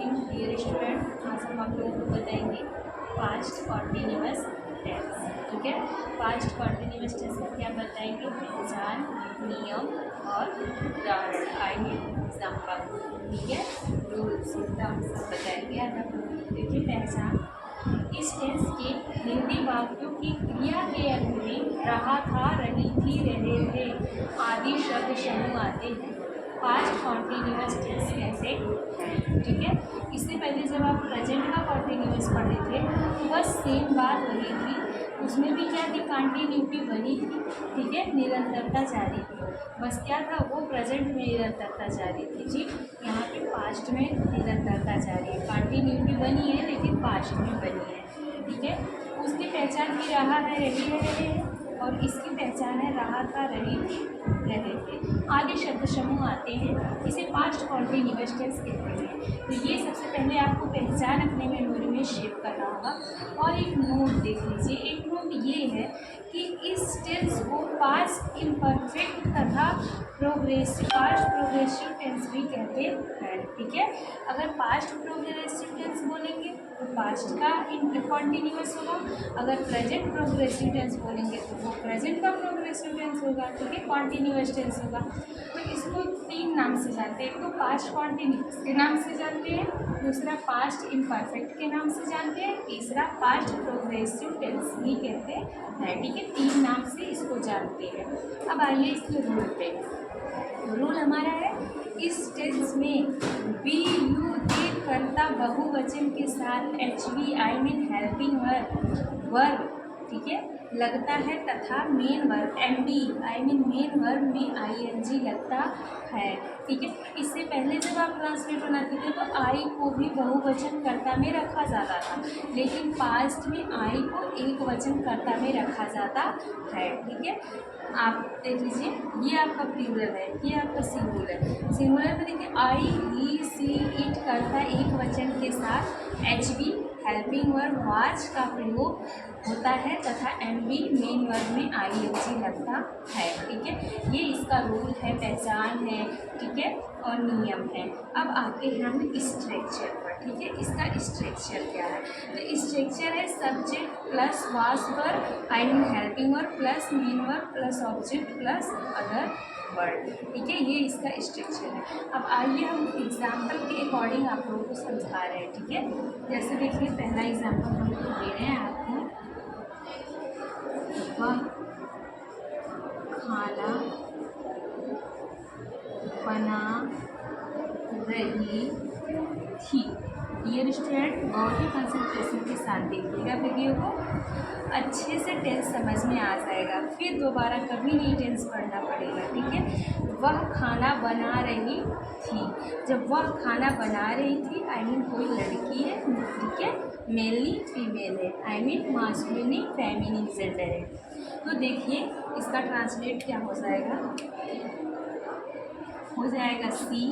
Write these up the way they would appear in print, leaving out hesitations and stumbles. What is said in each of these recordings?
Morning dear student. आज हम आप लोगों को बताएंगे पास्ट कॉन्टिन्यूअस टेंस। ठीक है, पास्ट कॉन्टिन्यूअस टेंस में क्या बताएंगे? पहचान, नियम और उदाहरण, एग्जाम्पल। ठीक है, रूल्स एकदम सब बताएंगे। आज आप लोगों को देखिए पहचान। इस टेंस के हिंदी वाक्यों की क्रिया के अंत में रहा था, रही थी, रहे थे आदि शब्द समूह आते हैं। पास्ट कॉन्टिन्यूअस टेंस कैसे है? ठीक है, इससे पहले जब आप प्रेजेंट का कॉन्टिन्यूअस पढ़े थे तो बस सेम बात वही थी। उसमें भी क्या थी? कंटिन्यूटी बनी थी। ठीक है, निरंतरता जारी थी। बस क्या था? वो प्रेजेंट में निरंतरता जारी थी। जी, यहाँ पे पास्ट में निरंतरता जारी है। कंटिन्यूटी बनी है लेकिन पास्ट में बनी है। ठीक है, उसकी पहचान भी रहा है, रही है, रहे हैं, और इसकी पहचान है रहा था, रही थी, रहे थे आदि शब्द समूह आते हैं। इसे पास्ट कॉन्टिन्यूअस टेंस कहते हैं। तो ये सबसे पहले आपको पहचान अपने मेमोरी में शेप करना होगा। और एक नोट देख लीजिए, एक नोट ये है कि इस टेंस को पास्ट इम्परफेक्ट तथा पास्ट प्रोग्रेसिव टेंस भी कहते हैं। ठीक है, अगर पास्ट प्रोग्रेसिव टेंस बोलेंगे तो पास्ट का कॉन्टिन्यूअस होगा, अगर प्रेजेंट प्रोग्रेसिव टेंस बोलेंगे तो वो प्रेजेंट का प्रोग्रेसिव टेंस होगा। ठीक है, कॉन्टिन्यूअस टेंस होगा। तो इसको तीन नाम से जानते हैं। एक तो पास्ट कॉन्टिन्यूअस के नाम से जानते हैं, दूसरा पास्ट इम्परफेक्ट के नाम से जानते हैं, तीसरा पास्ट प्रोग्रेसिव टेंस ही कहते हैं। ठीक है, तीन नाम से इसको जानते हैं। अब आइए इसके रूल पे। रूल हमारा है, इस टेंस में बी यू दे कर्ता बहुवचन के साथ H V I mean helping verb, ठीक है, लगता है तथा main verb M B I mean main verb में आई एन जी लगता है। ठीक है, इससे पहले जब आप ट्रांसलेट बनाते थे तो आई को भी बहुवचन कर्ता में रखा जाता था, लेकिन पास्ट में आई को एक वचन कर्ता में रखा जाता है। ठीक है, आप देख लीजिए, ये आपका प्लूरल है, ये आपका सिंगुलर है। सिंगुलर में देखिए आई, ही, सी, इट कर्ता एक वचन के साथ H be helping verb watch का प्रयोग होता है तथा एम बी मेन वर्ब में आई एन जी लगता है। ठीक है, ये इसका रूल है, पहचान है। ठीक है, और नियम है। अब आते हैं हम स्ट्रक्चर पर। ठीक है, इसका स्ट्रक्चर क्या है? तो स्ट्रक्चर है सब्जेक्ट प्लस वास verb I mean helping verb plus main verb plus object plus other word. ठीक है, ये इसका स्ट्रक्चर है। अब आइए हम एग्जाम्पल के अकॉर्डिंग आप लोगों को समझा रहे हैं। ठीक है, जैसे देखिए पहला एग्जाम्पल हम लोग दे रहे हैं आपको, वह खाना बना रही थी। डियर स्टूडेंट, बहुत ही कंसंट्रेशन के साथ देखिएगा वीडियो को, अच्छे से टेंस समझ में आ जाएगा, फिर दोबारा कभी नहीं टेंस पढ़ना पड़ेगा। ठीक है, वह खाना बना रही थी। जब वह खाना बना रही थी आई मीन कोई लड़की है। ठीक है, मेनली फीमेल है, I mean masculine feminine gender है। तो देखिए इसका ट्रांसलेट क्या हो जाएगा? हो जाएगा सी,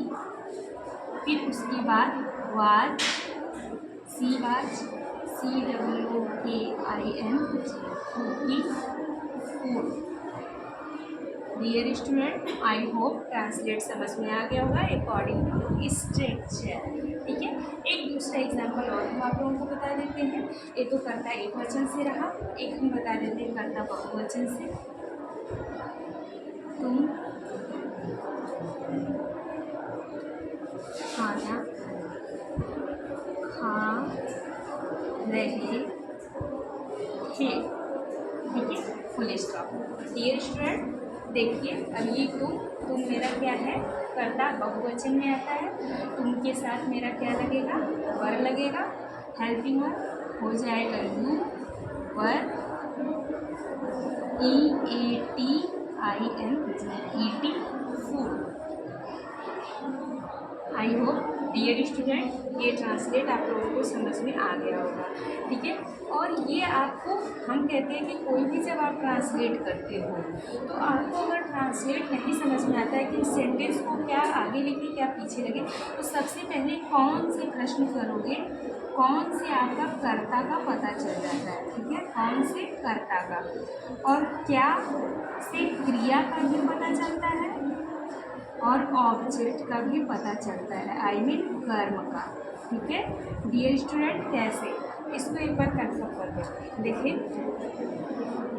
फिर उसके बाद was, C was, C W K I N, cooking food. Dear student, I hope translate समझ में आ गया होगा अकॉर्डिंग टू स्ट्रक्चर। ठीक है, एक दूसरा एग्जांपल और हम आप लोगों को बता देते हैं। ये तो कर्ता एक वचन से रहा, एक हम बता देते हैं कर्ता बहुवचन से। तुम खाना खा रहे थे। ठीक है, फुल स्टॉप। डियर स्टूडेंट देखिए, अब ये तुम मेरा क्या है? कर्ता बहुवचन में आता है। तुम के साथ मेरा क्या लगेगा? वर लगेगा। हेल्पिंग वर्ब हो जाएगा you, were E A T I N G, eating food. I hope dear student ये ट्रांसलेट आप लोगों को समझ में आ गया होगा। ठीक है, और ये आपको हम कहते हैं कि कोई भी जब आप ट्रांसलेट करते हो तो आपको अगर ट्रांसलेट नहीं समझ में आता है कि सेंटेंस को क्या आगे लिखे क्या पीछे लगे, तो सबसे पहले कौन से प्रश्न करोगे, कौन से आपका कर्ता का पता चल जाता है। ठीक है, कौन से कर्ता का, और क्या से क्रिया का भी पता चलता है, और ऑब्जेक्ट का भी पता चलता है, आई मीन कर्म का। ठीक है डियर स्टूडेंट, कैसे इसको एक बार कंफर्म कर दो। देखिए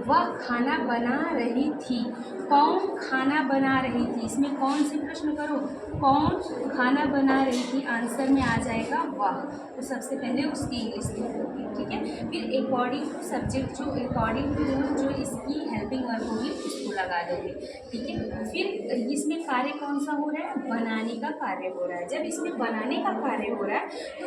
वह खाना बना रही थी, कौन खाना बना रही थी, इसमें कौन से प्रश्न करो, कौन खाना बना रही थी, आंसर में आ जाएगा वह। तो सबसे पहले उसकी इंग्लिश लिखोगे। ठीक है फिर अकॉर्डिंग टू सब्जेक्ट, जो अकॉर्डिंग टू जो इसकी हेल्पिंग वर्ब होगी उसको लगा दोगे। ठीक है फिर इसमें कार्य कौन सा हो रहा है, बनाने का कार्य हो रहा है। जब इसमें बनाने का कार्य हो रहा है तो